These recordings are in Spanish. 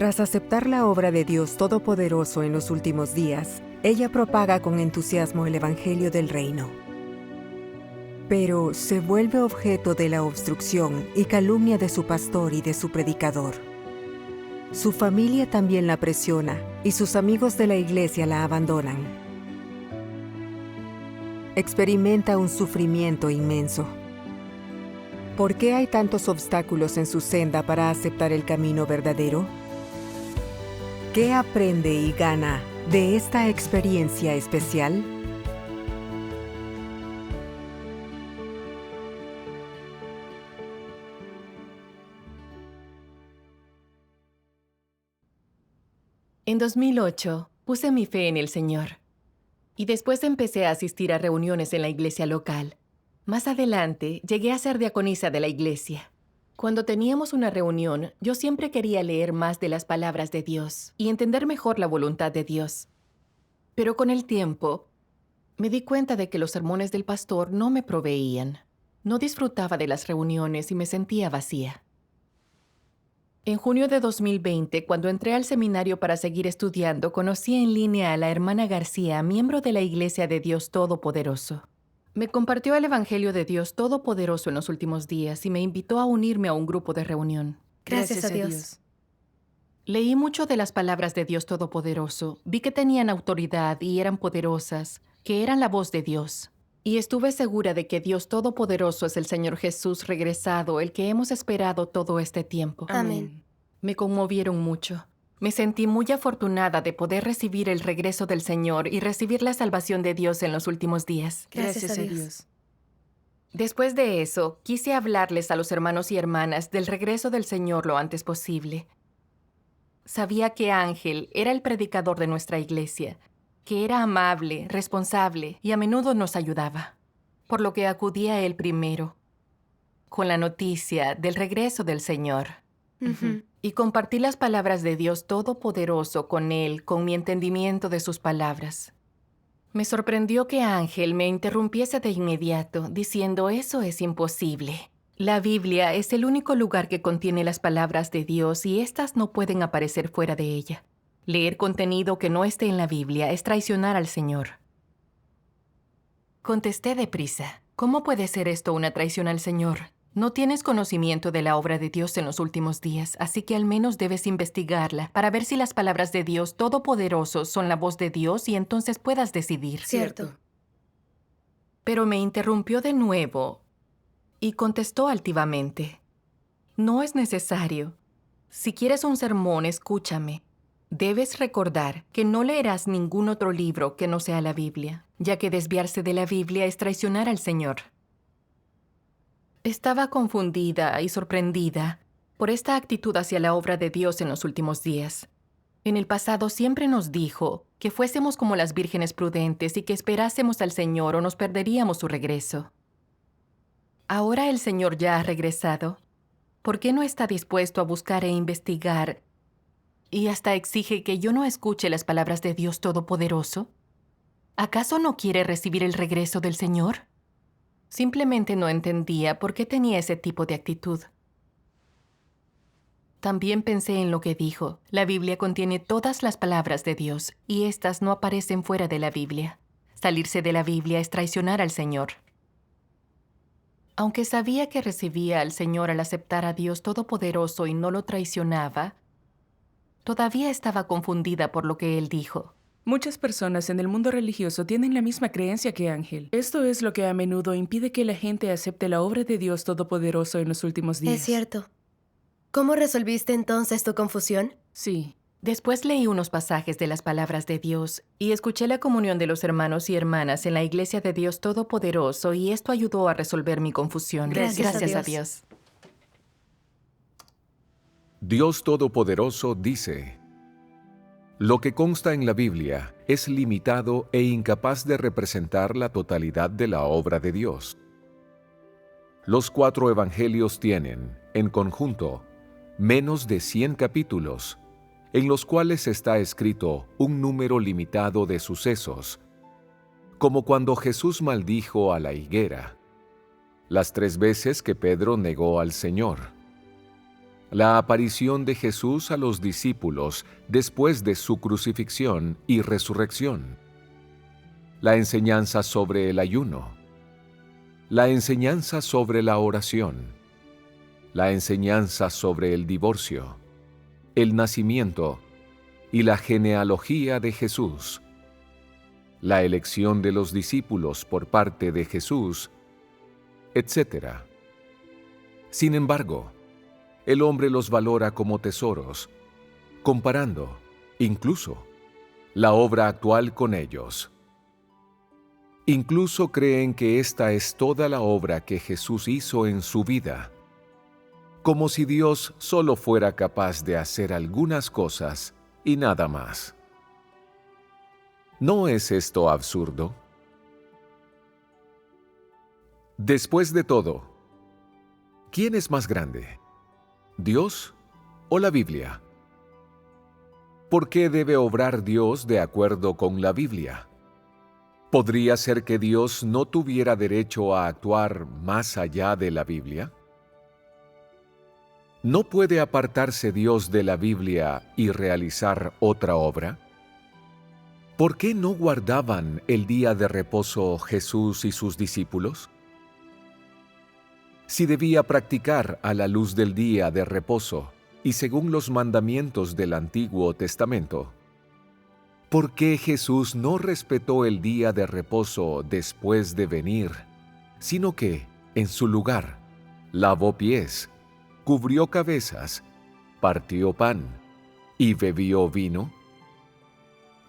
Tras aceptar la obra de Dios Todopoderoso en los últimos días, ella propaga con entusiasmo el Evangelio del Reino. Pero se vuelve objeto de la obstrucción y calumnia de su pastor y de su predicador. Su familia también la presiona y sus amigos de la iglesia la abandonan. Experimenta un sufrimiento inmenso. ¿Por qué hay tantos obstáculos en su senda para aceptar el camino verdadero? ¿Qué aprende y gana de esta experiencia especial? En 2008, puse mi fe en el Señor. Y después empecé a asistir a reuniones en la iglesia local. Más adelante, llegué a ser diaconisa de la iglesia. Cuando teníamos una reunión, yo siempre quería leer más de las palabras de Dios y entender mejor la voluntad de Dios. Pero con el tiempo, me di cuenta de que los sermones del pastor no me proveían. No disfrutaba de las reuniones y me sentía vacía. En junio de 2020, cuando entré al seminario para seguir estudiando, conocí en línea a la hermana García, miembro de la Iglesia de Dios Todopoderoso. Me compartió el Evangelio de Dios Todopoderoso en los últimos días y me invitó a unirme a un grupo de reunión. Gracias a Dios. Leí mucho de las palabras de Dios Todopoderoso. Vi que tenían autoridad y eran poderosas, que eran la voz de Dios. Y estuve segura de que Dios Todopoderoso es el Señor Jesús regresado, el que hemos esperado todo este tiempo. Amén. Me conmovieron mucho. Me sentí muy afortunada de poder recibir el regreso del Señor y recibir la salvación de Dios en los últimos días. Gracias a Dios. Después de eso, quise hablarles a los hermanos y hermanas del regreso del Señor lo antes posible. Sabía que Ángel era el predicador de nuestra iglesia, que era amable, responsable y a menudo nos ayudaba, por lo que acudí a él primero, con la noticia del regreso del Señor. Y compartí las palabras de Dios Todopoderoso con él, con mi entendimiento de sus palabras. Me sorprendió que Ángel me interrumpiese de inmediato, diciendo: «Eso es imposible. La Biblia es el único lugar que contiene las palabras de Dios y éstas no pueden aparecer fuera de ella. Leer contenido que no esté en la Biblia es traicionar al Señor». Contesté deprisa: «¿Cómo puede ser esto una traición al Señor? No tienes conocimiento de la obra de Dios en los últimos días, así que al menos debes investigarla para ver si las palabras de Dios Todopoderoso son la voz de Dios y entonces puedas decidir». Cierto. Pero me interrumpió de nuevo y contestó altivamente: «No es necesario. Si quieres un sermón, escúchame. Debes recordar que no leerás ningún otro libro que no sea la Biblia, ya que desviarse de la Biblia es traicionar al Señor». Estaba confundida y sorprendida por esta actitud hacia la obra de Dios en los últimos días. En el pasado siempre nos dijo que fuésemos como las vírgenes prudentes y que esperásemos al Señor o nos perderíamos su regreso. Ahora el Señor ya ha regresado. ¿Por qué no está dispuesto a buscar e investigar y hasta exige que yo no escuche las palabras de Dios Todopoderoso? ¿Acaso no quiere recibir el regreso del Señor? Simplemente no entendía por qué tenía ese tipo de actitud. También pensé en lo que dijo. La Biblia contiene todas las palabras de Dios y éstas no aparecen fuera de la Biblia. Salirse de la Biblia es traicionar al Señor. Aunque sabía que recibía al Señor al aceptar a Dios Todopoderoso y no lo traicionaba, todavía estaba confundida por lo que él dijo. Muchas personas en el mundo religioso tienen la misma creencia que Ángel. Esto es lo que a menudo impide que la gente acepte la obra de Dios Todopoderoso en los últimos días. Es cierto. ¿Cómo resolviste entonces tu confusión? Sí. Después leí unos pasajes de las palabras de Dios y escuché la comunión de los hermanos y hermanas en la Iglesia de Dios Todopoderoso y esto ayudó a resolver mi confusión. Gracias a Dios. Dios Todopoderoso dice: «Lo que consta en la Biblia es limitado e incapaz de representar la totalidad de la obra de Dios». Los 4 evangelios tienen, en conjunto, menos de 100 capítulos, en los cuales está escrito un número limitado de sucesos, como cuando Jesús maldijo a la higuera, las 3 veces que Pedro negó al Señor, la aparición de Jesús a los discípulos después de su crucifixión y resurrección, la enseñanza sobre el ayuno, la enseñanza sobre la oración, la enseñanza sobre el divorcio, el nacimiento y la genealogía de Jesús, la elección de los discípulos por parte de Jesús, etc. Sin embargo, el hombre los valora como tesoros, comparando, incluso, la obra actual con ellos. Incluso creen que esta es toda la obra que Jesús hizo en su vida, como si Dios solo fuera capaz de hacer algunas cosas y nada más. ¿No es esto absurdo? Después de todo, ¿quién es más grande? ¿Dios o la Biblia? ¿Por qué debe obrar Dios de acuerdo con la Biblia? ¿Podría ser que Dios no tuviera derecho a actuar más allá de la Biblia? ¿No puede apartarse Dios de la Biblia y realizar otra obra? ¿Por qué no guardaban el día de reposo Jesús y sus discípulos? Si debía practicar a la luz del día de reposo y según los mandamientos del Antiguo Testamento, ¿por qué Jesús no respetó el día de reposo después de venir, sino que, en su lugar, lavó pies, cubrió cabezas, partió pan y bebió vino?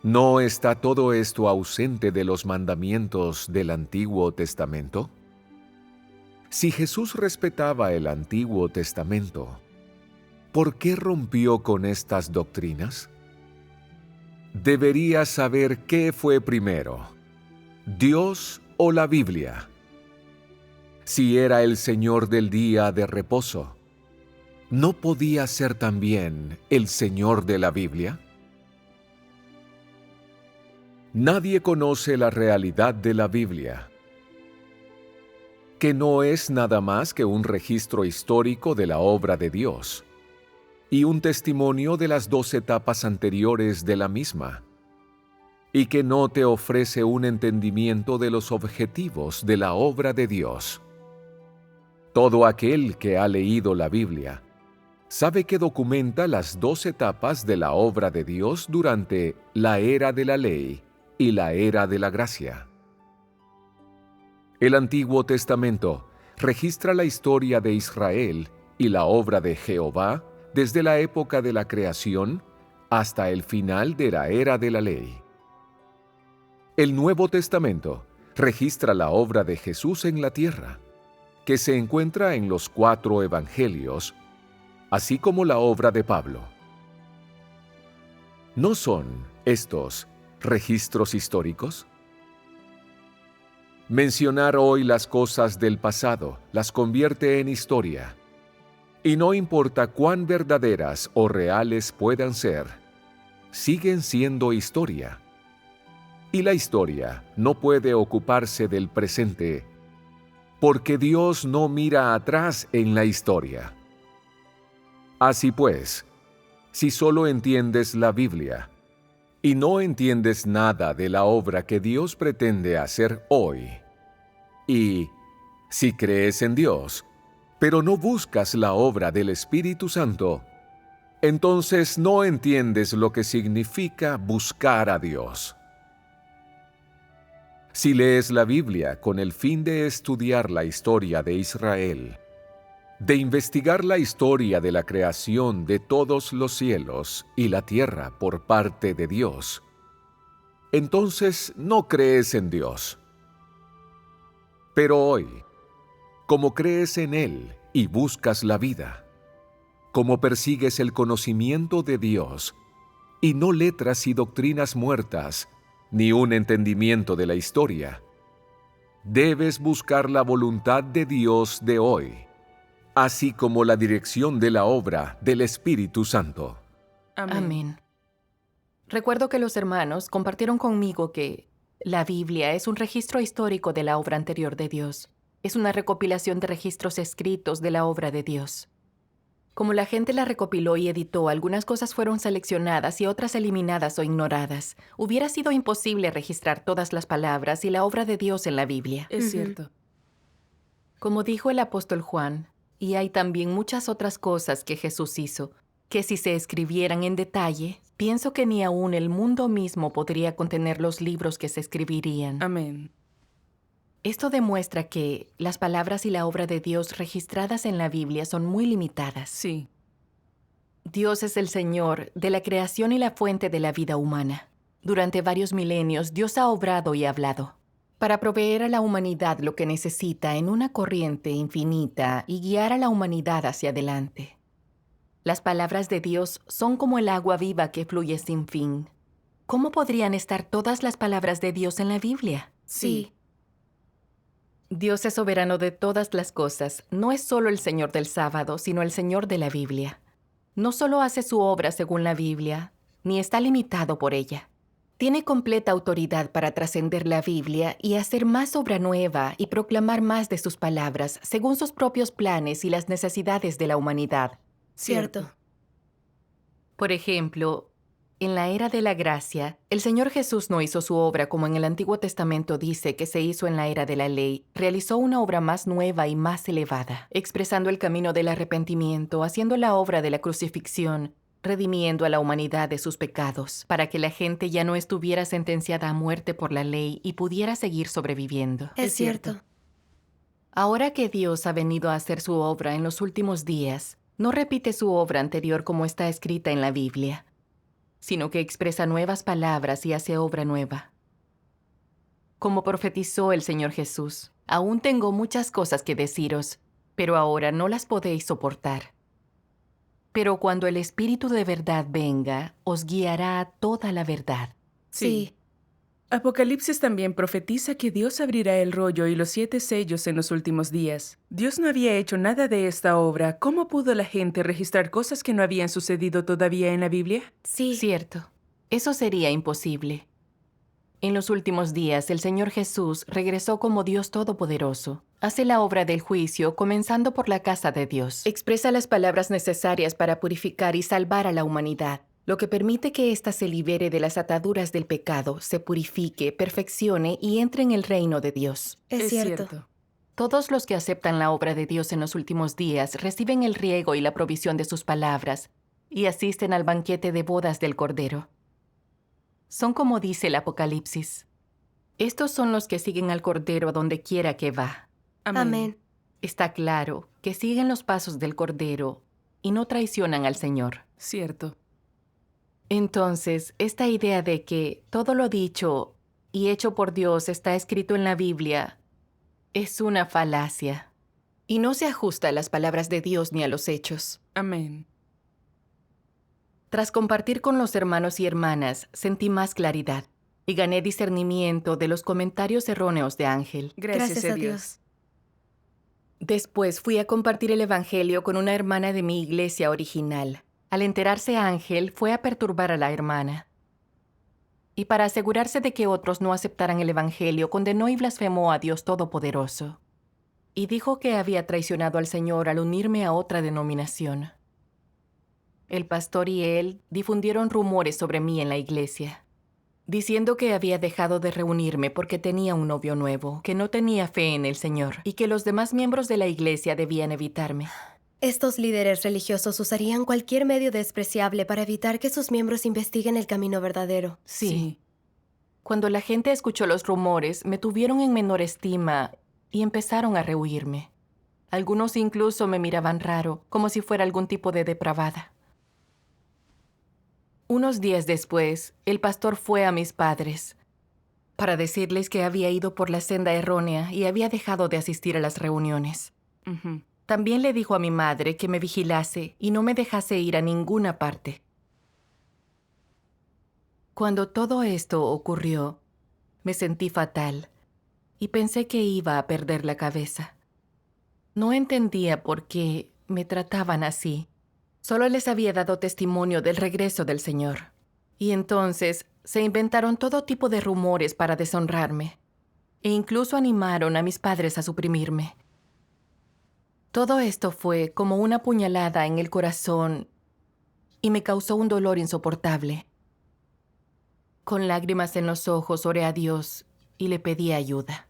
¿No está todo esto ausente de los mandamientos del Antiguo Testamento? Si Jesús respetaba el Antiguo Testamento, ¿por qué rompió con estas doctrinas? Debería saber qué fue primero, Dios o la Biblia. Si era el Señor del día de reposo, ¿no podía ser también el Señor de la Biblia? Nadie conoce la realidad de la Biblia, que no es nada más que un registro histórico de la obra de Dios y un testimonio de las 2 etapas anteriores de la misma, y que no te ofrece un entendimiento de los objetivos de la obra de Dios. Todo aquel que ha leído la Biblia sabe que documenta las 2 etapas de la obra de Dios durante la era de la ley y la era de la gracia. El Antiguo Testamento registra la historia de Israel y la obra de Jehová desde la época de la creación hasta el final de la era de la ley. El Nuevo Testamento registra la obra de Jesús en la tierra, que se encuentra en los 4 evangelios, así como la obra de Pablo. ¿No son estos registros históricos? Mencionar hoy las cosas del pasado las convierte en historia, y no importa cuán verdaderas o reales puedan ser, siguen siendo historia. Y la historia no puede ocuparse del presente, porque Dios no mira atrás en la historia. Así pues, si solo entiendes la Biblia, y no entiendes nada de la obra que Dios pretende hacer hoy, y si crees en Dios, pero no buscas la obra del Espíritu Santo, entonces no entiendes lo que significa buscar a Dios. Si lees la Biblia con el fin de estudiar la historia de Israel, de investigar la historia de la creación de todos los cielos y la tierra por parte de Dios, entonces no crees en Dios. Pero hoy, como crees en Él y buscas la vida, como persigues el conocimiento de Dios y no letras y doctrinas muertas, ni un entendimiento de la historia, debes buscar la voluntad de Dios de hoy, así como la dirección de la obra del Espíritu Santo. Amén. Recuerdo que los hermanos compartieron conmigo que la Biblia es un registro histórico de la obra anterior de Dios. Es una recopilación de registros escritos de la obra de Dios. Como la gente la recopiló y editó, algunas cosas fueron seleccionadas y otras eliminadas o ignoradas. Hubiera sido imposible registrar todas las palabras y la obra de Dios en la Biblia. Es cierto. Como dijo el apóstol Juan, y hay también muchas otras cosas que Jesús hizo, que si se escribieran en detalle, pienso que ni aún el mundo mismo podría contener los libros que se escribirían. Amén. Esto demuestra que las palabras y la obra de Dios registradas en la Biblia son muy limitadas. Sí. Dios es el Señor de la creación y la fuente de la vida humana. Durante varios milenios, Dios ha obrado y hablado para proveer a la humanidad lo que necesita en una corriente infinita y guiar a la humanidad hacia adelante. Las palabras de Dios son como el agua viva que fluye sin fin. ¿Cómo podrían estar todas las palabras de Dios en la Biblia? Sí. Dios es soberano de todas las cosas. No es solo el Señor del sábado, sino el Señor de la Biblia. No solo hace su obra según la Biblia, ni está limitado por ella. Tiene completa autoridad para trascender la Biblia y hacer más obra nueva y proclamar más de sus palabras según sus propios planes y las necesidades de la humanidad. Cierto. Por ejemplo, en la era de la gracia, el Señor Jesús no hizo su obra como en el Antiguo Testamento dice que se hizo en la era de la ley. Realizó una obra más nueva y más elevada, expresando el camino del arrepentimiento, haciendo la obra de la crucifixión, redimiendo a la humanidad de sus pecados, para que la gente ya no estuviera sentenciada a muerte por la ley y pudiera seguir sobreviviendo. Es cierto. Ahora que Dios ha venido a hacer su obra en los últimos días, no repite su obra anterior como está escrita en la Biblia, sino que expresa nuevas palabras y hace obra nueva. Como profetizó el Señor Jesús, aún tengo muchas cosas que deciros, pero ahora no las podéis soportar. Pero cuando el Espíritu de verdad venga, os guiará a toda la verdad. Sí. Apocalipsis también profetiza que Dios abrirá el rollo y los 7 sellos en los últimos días. Dios no había hecho nada de esta obra. ¿Cómo pudo la gente registrar cosas que no habían sucedido todavía en la Biblia? Sí. Cierto. Eso sería imposible. En los últimos días, el Señor Jesús regresó como Dios Todopoderoso. Hace la obra del juicio, comenzando por la casa de Dios. Expresa las palabras necesarias para purificar y salvar a la humanidad, lo que permite que ésta se libere de las ataduras del pecado, se purifique, perfeccione y entre en el reino de Dios. Es cierto. Todos los que aceptan la obra de Dios en los últimos días reciben el riego y la provisión de sus palabras y asisten al banquete de bodas del Cordero. Son como dice el Apocalipsis. Estos son los que siguen al Cordero a donde quiera que va. Amén. Está claro que siguen los pasos del Cordero y no traicionan al Señor. Cierto. Entonces, esta idea de que todo lo dicho y hecho por Dios está escrito en la Biblia es una falacia y no se ajusta a las palabras de Dios ni a los hechos. Amén. Tras compartir con los hermanos y hermanas, sentí más claridad y gané discernimiento de los comentarios erróneos de Ángel. Gracias a Dios. Después fui a compartir el Evangelio con una hermana de mi iglesia original. Al enterarse Ángel, fue a perturbar a la hermana. Y para asegurarse de que otros no aceptaran el Evangelio, condenó y blasfemó a Dios Todopoderoso. Y dijo que había traicionado al Señor al unirme a otra denominación. El pastor y él difundieron rumores sobre mí en la iglesia, diciendo que había dejado de reunirme porque tenía un novio nuevo, que no tenía fe en el Señor y que los demás miembros de la iglesia debían evitarme. Estos líderes religiosos usarían cualquier medio despreciable para evitar que sus miembros investiguen el camino verdadero. Sí. Cuando la gente escuchó los rumores, me tuvieron en menor estima y empezaron a rehuirme. Algunos incluso me miraban raro, como si fuera algún tipo de depravada. Unos días después, el pastor fue a mis padres para decirles que había ido por la senda errónea y había dejado de asistir a las reuniones. Ujú. También le dijo a mi madre que me vigilase y no me dejase ir a ninguna parte. Cuando todo esto ocurrió, me sentí fatal y pensé que iba a perder la cabeza. No entendía por qué me trataban así. Solo les había dado testimonio del regreso del Señor. Y entonces se inventaron todo tipo de rumores para deshonrarme. E incluso animaron a mis padres a suprimirme. Todo esto fue como una puñalada en el corazón y me causó un dolor insoportable. Con lágrimas en los ojos oré a Dios y le pedí ayuda.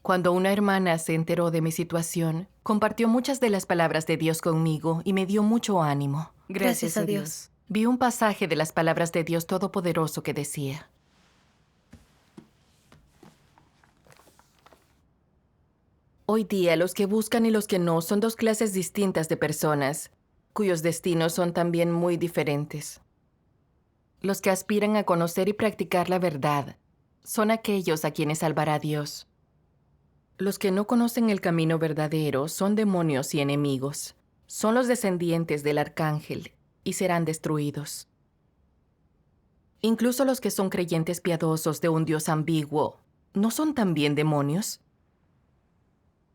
Cuando una hermana se enteró de mi situación, compartió muchas de las palabras de Dios conmigo y me dio mucho ánimo. Gracias a Dios. Vi un pasaje de las palabras de Dios Todopoderoso que decía: hoy día los que buscan y los que no son dos clases distintas de personas, cuyos destinos son también muy diferentes. Los que aspiran a conocer y practicar la verdad son aquellos a quienes salvará Dios. Los que no conocen el camino verdadero son demonios y enemigos. Son los descendientes del arcángel y serán destruidos. Incluso los que son creyentes piadosos de un Dios ambiguo, ¿no son también demonios?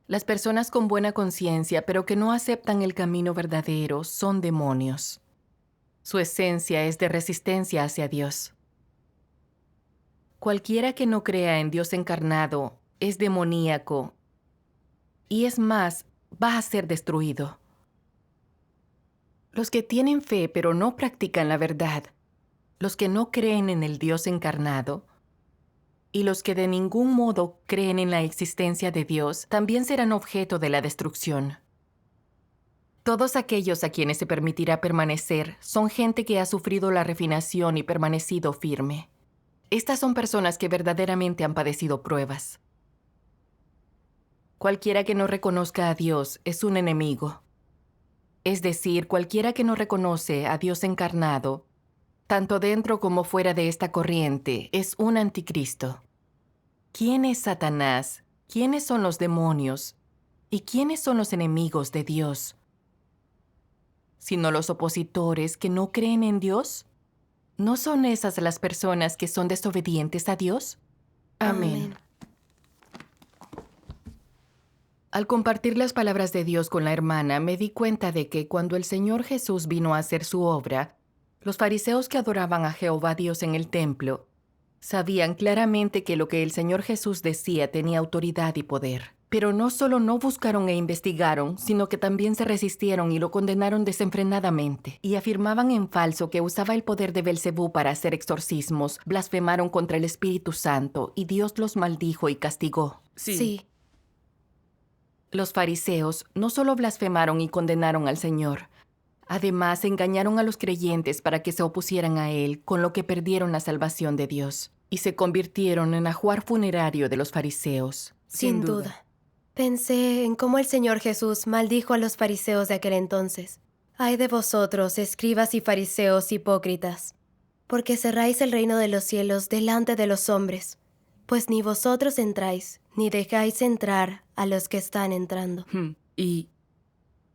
Las personas con buena conciencia, pero que no aceptan el camino verdadero, son demonios. Su esencia es de resistencia hacia Dios. Cualquiera que no crea en Dios encarnado es demoníaco y es más, va a ser destruido. Los que tienen fe pero no practican la verdad, los que no creen en el Dios encarnado y los que de ningún modo creen en la existencia de Dios también serán objeto de la destrucción. Todos aquellos a quienes se permitirá permanecer son gente que ha sufrido la refinación y permanecido firme. Estas son personas que verdaderamente han padecido pruebas. Cualquiera que no reconozca a Dios es un enemigo. Es decir, cualquiera que no reconoce a Dios encarnado, tanto dentro como fuera de esta corriente, es un anticristo. ¿Quién es Satanás? ¿Quiénes son los demonios? ¿Y quiénes son los enemigos de Dios? ¿Sino los opositores que no creen en Dios? ¿No son esas las personas que son desobedientes a Dios? Amén. Al compartir las palabras de Dios con la hermana, me di cuenta de que cuando el Señor Jesús vino a hacer su obra, los fariseos que adoraban a Jehová Dios en el templo sabían claramente que lo que el Señor Jesús decía tenía autoridad y poder. Pero no solo no buscaron e investigaron, sino que también se resistieron y lo condenaron desenfrenadamente. Y afirmaban en falso que usaba el poder de Belcebú para hacer exorcismos, blasfemaron contra el Espíritu Santo, y Dios los maldijo y castigó. Sí. Los fariseos no solo blasfemaron y condenaron al Señor, además engañaron a los creyentes para que se opusieran a Él, con lo que perdieron la salvación de Dios, y se convirtieron en ajuar funerario de los fariseos. Sin duda. Pensé en cómo el Señor Jesús maldijo a los fariseos de aquel entonces. Ay de vosotros, escribas y fariseos hipócritas, porque cerráis el reino de los cielos delante de los hombres, pues ni vosotros entráis, ni dejáis entrar a los que están entrando. Y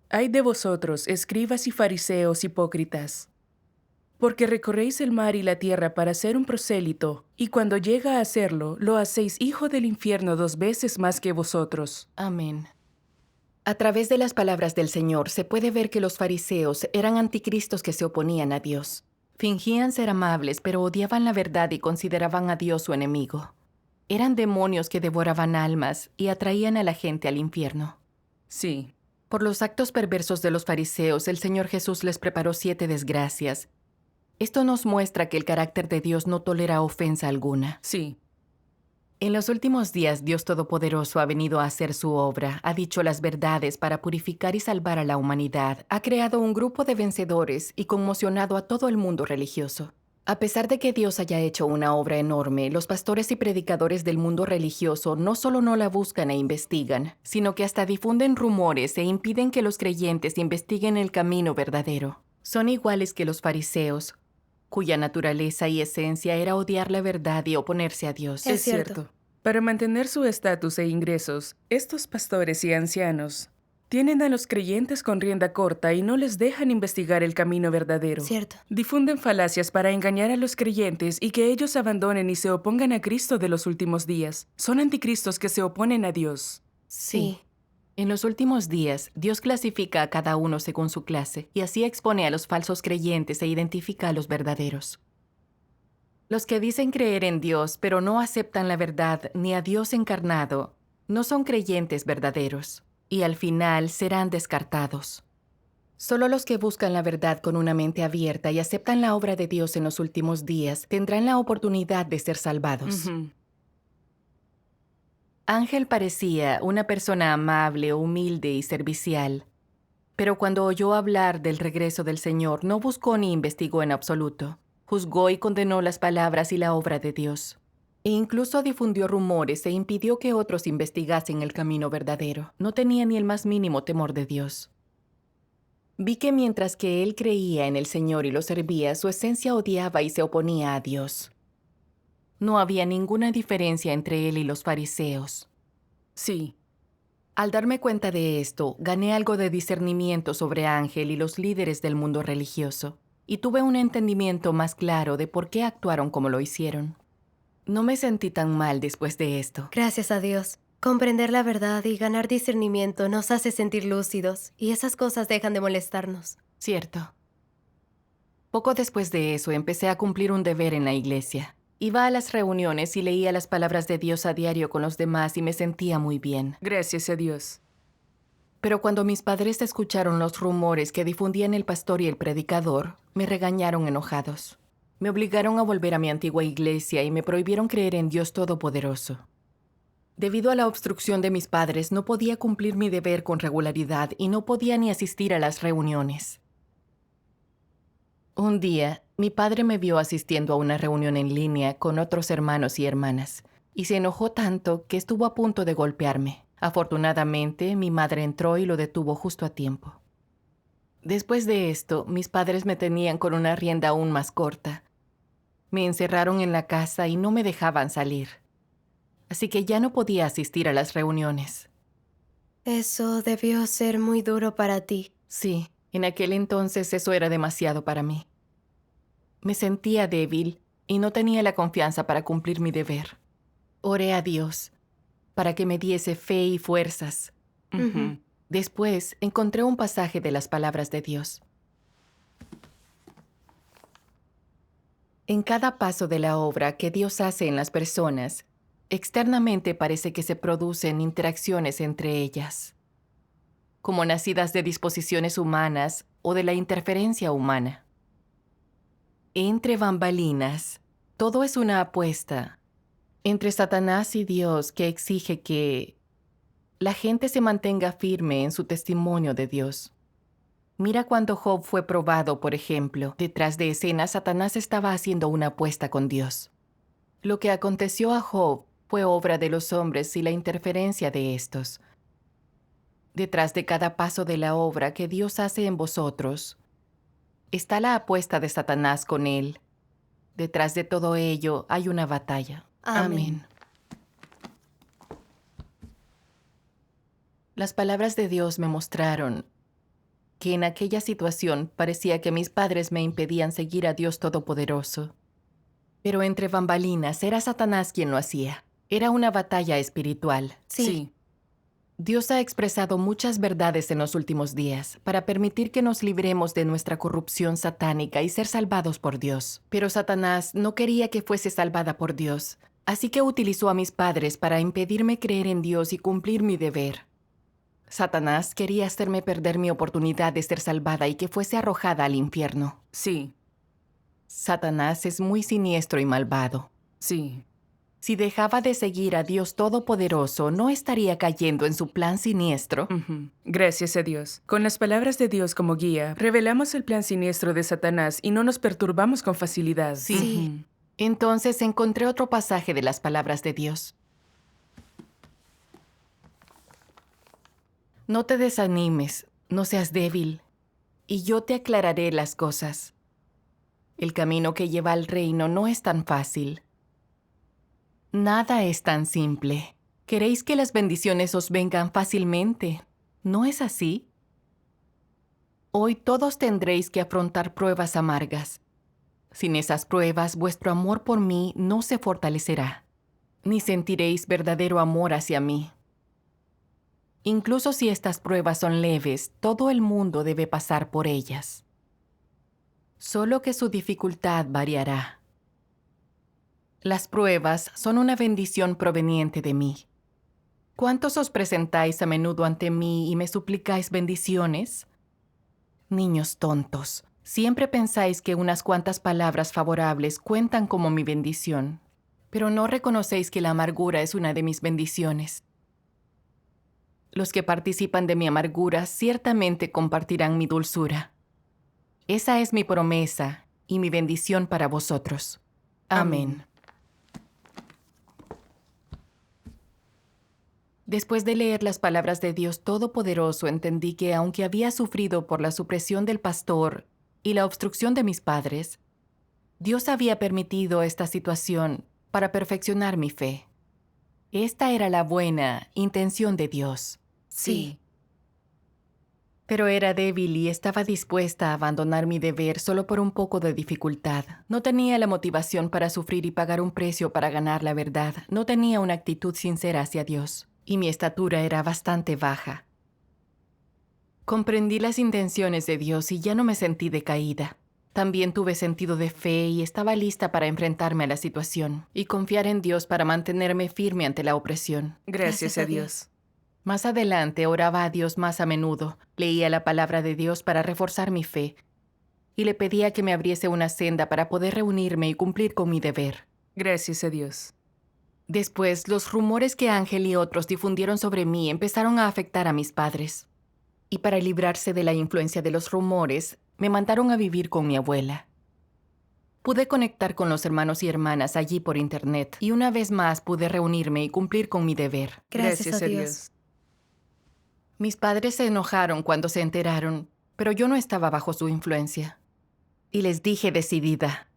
ay de vosotros, escribas y fariseos hipócritas, porque recorréis el mar y la tierra para ser un prosélito, y cuando llega a hacerlo, lo hacéis hijo del infierno 2 veces más que vosotros. Amén. A través de las palabras del Señor se puede ver que los fariseos eran anticristos que se oponían a Dios. Fingían ser amables, pero odiaban la verdad y consideraban a Dios su enemigo. Eran demonios que devoraban almas y atraían a la gente al infierno. Sí. Por los actos perversos de los fariseos, el Señor Jesús les preparó 7 desgracias. Esto nos muestra que el carácter de Dios no tolera ofensa alguna. Sí. En los últimos días, Dios Todopoderoso ha venido a hacer su obra, ha dicho las verdades para purificar y salvar a la humanidad, ha creado un grupo de vencedores y conmocionado a todo el mundo religioso. A pesar de que Dios haya hecho una obra enorme, los pastores y predicadores del mundo religioso no solo no la buscan e investigan, sino que hasta difunden rumores e impiden que los creyentes investiguen el camino verdadero. Son iguales que los fariseos, cuya naturaleza y esencia era odiar la verdad y oponerse a Dios. Es cierto. Para mantener su estatus e ingresos, estos pastores y ancianos tienen a los creyentes con rienda corta y no les dejan investigar el camino verdadero. Cierto. Difunden falacias para engañar a los creyentes y que ellos abandonen y se opongan a Cristo de los últimos días. Son anticristos que se oponen a Dios. Sí. En los últimos días, Dios clasifica a cada uno según su clase, y así expone a los falsos creyentes e identifica a los verdaderos. Los que dicen creer en Dios, pero no aceptan la verdad ni a Dios encarnado, no son creyentes verdaderos. y al final serán descartados. Solo los que buscan la verdad con una mente abierta y aceptan la obra de Dios en los últimos días tendrán la oportunidad de ser salvados. Ángel parecía una persona amable, humilde y servicial, pero cuando oyó hablar del regreso del Señor no buscó ni investigó en absoluto. Juzgó y condenó las palabras y la obra de Dios. E incluso difundió rumores e impidió que otros investigasen el camino verdadero. No tenía ni el más mínimo temor de Dios. Vi que mientras que él creía en el Señor y lo servía, su esencia odiaba y se oponía a Dios. No había ninguna diferencia entre él y los fariseos. Sí. Al darme cuenta de esto, gané algo de discernimiento sobre Ángel y los líderes del mundo religioso, y tuve un entendimiento más claro de por qué actuaron como lo hicieron. No me sentí tan mal después de esto. Gracias a Dios. Comprender la verdad y ganar discernimiento nos hace sentir lúcidos, y esas cosas dejan de molestarnos. Cierto. Poco después de eso, empecé a cumplir un deber en la iglesia. Iba a las reuniones y leía las palabras de Dios a diario con los demás y me sentía muy bien. Gracias a Dios. Pero cuando mis padres escucharon los rumores que difundían el pastor y el predicador, me regañaron enojados. Me obligaron a volver a mi antigua iglesia y me prohibieron creer en Dios Todopoderoso. Debido a la obstrucción de mis padres, no podía cumplir mi deber con regularidad y no podía ni asistir a las reuniones. Un día, mi padre me vio asistiendo a una reunión en línea con otros hermanos y hermanas, y se enojó tanto que estuvo a punto de golpearme. Afortunadamente, mi madre entró y lo detuvo justo a tiempo. Después de esto, mis padres me tenían con una rienda aún más corta. Me encerraron en la casa y no me dejaban salir. Así que ya no podía asistir a las reuniones. Eso debió ser muy duro para ti. Sí, en aquel entonces eso era demasiado para mí. Me sentía débil y no tenía la confianza para cumplir mi deber. Oré a Dios para que me diese fe y fuerzas. Después encontré un pasaje de las palabras de Dios. En cada paso de la obra que Dios hace en las personas, externamente parece que se producen interacciones entre ellas, como nacidas de disposiciones humanas o de la interferencia humana. Entre bambalinas, todo es una apuesta entre Satanás y Dios que exige que la gente se mantenga firme en su testimonio de Dios. Mira cuando Job fue probado, por ejemplo. Detrás de escena, Satanás estaba haciendo una apuesta con Dios. Lo que aconteció a Job fue obra de los hombres y la interferencia de estos. Detrás de cada paso de la obra que Dios hace en vosotros, está la apuesta de Satanás con él. Detrás de todo ello hay una batalla. Amén. Las palabras de Dios me mostraron que en aquella situación parecía que mis padres me impedían seguir a Dios Todopoderoso. Pero entre bambalinas era Satanás quien lo hacía. Era una batalla espiritual. Sí. Dios ha expresado muchas verdades en los últimos días para permitir que nos libremos de nuestra corrupción satánica y ser salvados por Dios. Pero Satanás no quería que fuese salvada por Dios, así que utilizó a mis padres para impedirme creer en Dios y cumplir mi deber. Satanás quería hacerme perder mi oportunidad de ser salvada y que fuese arrojada al infierno. Sí. Satanás es muy siniestro y malvado. Sí. Si dejaba de seguir a Dios Todopoderoso, ¿no estaría cayendo en su plan siniestro? Gracias a Dios. Con las palabras de Dios como guía, revelamos el plan siniestro de Satanás y no nos perturbamos con facilidad. Sí. Entonces encontré otro pasaje de las palabras de Dios. No te desanimes, no seas débil, y yo te aclararé las cosas. El camino que lleva al reino no es tan fácil. Nada es tan simple. Queréis que las bendiciones os vengan fácilmente, ¿no es así? Hoy todos tendréis que afrontar pruebas amargas. Sin esas pruebas, vuestro amor por mí no se fortalecerá, ni sentiréis verdadero amor hacia mí. Incluso si estas pruebas son leves, todo el mundo debe pasar por ellas. Solo que su dificultad variará. Las pruebas son una bendición proveniente de mí. ¿Cuántos os presentáis a menudo ante mí y me suplicáis bendiciones? Niños tontos, siempre pensáis que unas cuantas palabras favorables cuentan como mi bendición, pero no reconocéis que la amargura es una de mis bendiciones. Los que participan de mi amargura ciertamente compartirán mi dulzura. Esa es mi promesa y mi bendición para vosotros. Amén. Después de leer las palabras de Dios Todopoderoso, entendí que aunque había sufrido por la supresión del pastor y la obstrucción de mis padres, Dios había permitido esta situación para perfeccionar mi fe. Esta era la buena intención de Dios. Sí. Pero era débil y estaba dispuesta a abandonar mi deber solo por un poco de dificultad. No tenía la motivación para sufrir y pagar un precio para ganar la verdad. No tenía una actitud sincera hacia Dios. Y mi estatura era bastante baja. Comprendí las intenciones de Dios y ya no me sentí decaída. También tuve sentido de fe y estaba lista para enfrentarme a la situación y confiar en Dios para mantenerme firme ante la opresión. Gracias a Dios. Más adelante oraba a Dios más a menudo, leía la palabra de Dios para reforzar mi fe y le pedía que me abriese una senda para poder reunirme y cumplir con mi deber. Gracias a Dios. Después, los rumores que Ángel y otros difundieron sobre mí empezaron a afectar a mis padres. Y para librarse de la influencia de los rumores, me mandaron a vivir con mi abuela. Pude conectar con los hermanos y hermanas allí por internet y una vez más pude reunirme y cumplir con mi deber. Gracias a Dios. Mis padres se enojaron cuando se enteraron, pero yo no estaba bajo su influencia. Y les dije decidida: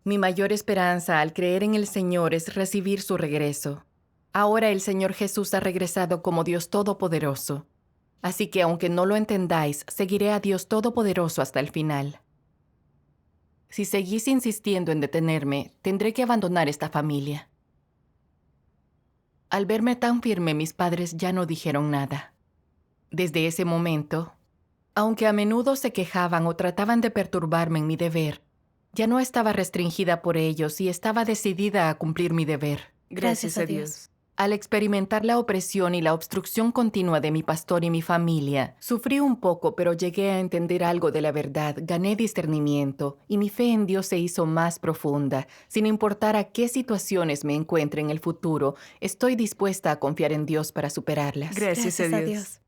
mi mayor esperanza al creer en el Señor es recibir su regreso. Ahora el Señor Jesús ha regresado como Dios Todopoderoso. Así que aunque no lo entendáis, seguiré a Dios Todopoderoso hasta el final. Si seguís insistiendo en detenerme, tendré que abandonar esta familia. Al verme tan firme, mis padres ya no dijeron nada. Desde ese momento, aunque a menudo se quejaban o trataban de perturbarme en mi deber, ya no estaba restringida por ellos y estaba decidida a cumplir mi deber. Gracias a Dios. Al experimentar la opresión y la obstrucción continua de mi pastor y mi familia, sufrí un poco, pero llegué a entender algo de la verdad, gané discernimiento y mi fe en Dios se hizo más profunda. Sin importar a qué situaciones me encuentre en el futuro, estoy dispuesta a confiar en Dios para superarlas. Gracias a Dios.